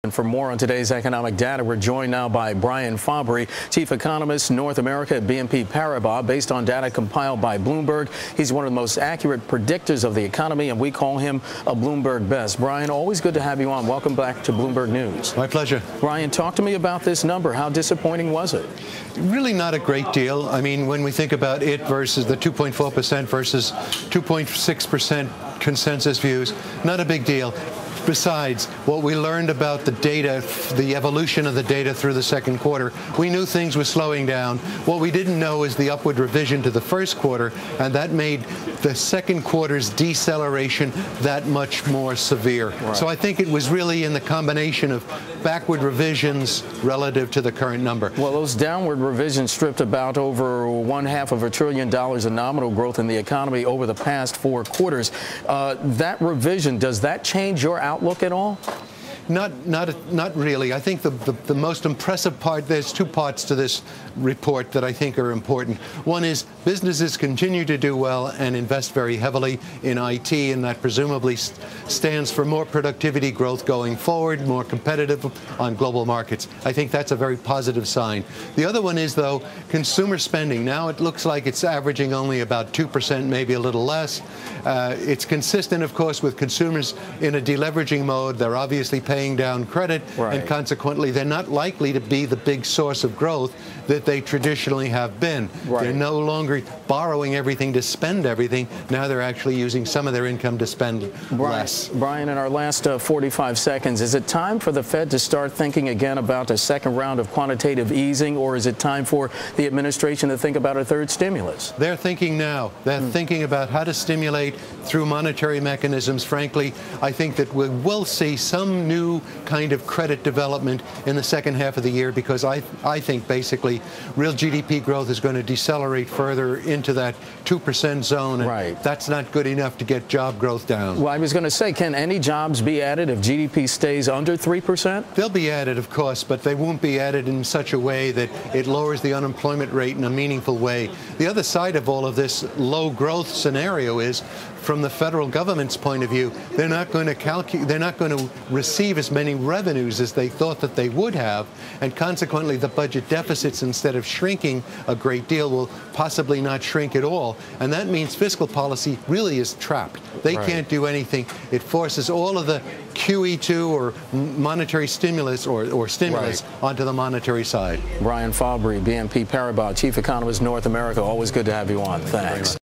And for more on today's economic data, we're joined now by Brian Fabbri, Chief Economist, North America at BNP Paribas. Based on data compiled by Bloomberg, he's one of the most accurate predictors of the economy, and we call him a Bloomberg best. Brian, always good to have you on. Welcome back to Bloomberg News. My pleasure. Brian, talk to me about this number. How disappointing was it? Really not a great deal. I mean, when we think about it versus the 2.4% versus 2.6% consensus views, not a big deal. Besides, what we learned about the data, the evolution of the data through the second quarter, we knew things were slowing down. What we didn't know is the upward revision to the first quarter, and that made the second quarter's deceleration that much more severe. Right. So I think it was really in the combination of backward revisions relative to the current number. Well, those downward revisions stripped about over $0.5 trillion in nominal growth in the economy over the past 4 quarters. That revision, does that change your outlook at all? Not really. I think the most impressive part, there's 2 parts to this report that I think are important. One is businesses continue to do well and invest very heavily in IT, and that presumably stands for more productivity growth going forward, more competitive on global markets. I think that's a very positive sign. The other one is, though, consumer spending. Now it looks like it's averaging only about 2%, maybe a little less. It's consistent, of course, with consumers in a deleveraging mode. They're obviously paying down credit, right, and consequently they're not likely to be the big source of growth that they traditionally have been. Right. They're no longer borrowing everything to spend everything. Now they're actually using some of their income to spend less. Brian, in our last 45 seconds, is it time for the Fed to start thinking again about a second round of quantitative easing, or is it time for the administration to think about a third stimulus? They're thinking now. They're thinking about how to stimulate through monetary mechanisms. Frankly, I think that we will see some new kind of credit development in the second half of the year, because I think basically real GDP growth is going to decelerate further into that 2% zone. And right, that's not good enough to get job growth down. Well, I was going to say, can any jobs be added if GDP stays under 3%? They'll be added, of course, but they won't be added in such a way that it lowers the unemployment rate in a meaningful way. The other side of all of this low growth scenario is, from the federal government's point of view, they're not going to receive as many revenues as they thought that they would have, and consequently the budget deficits, instead of shrinking a great deal, will possibly not shrink at all, and that means fiscal policy really is trapped. They right, can't do anything. It forces all of the QE2 or monetary stimulus or stimulus right, onto the monetary side. Brian Fabbri, BNP Paribas, Chief Economist, North America. Always good to have you on. Thanks.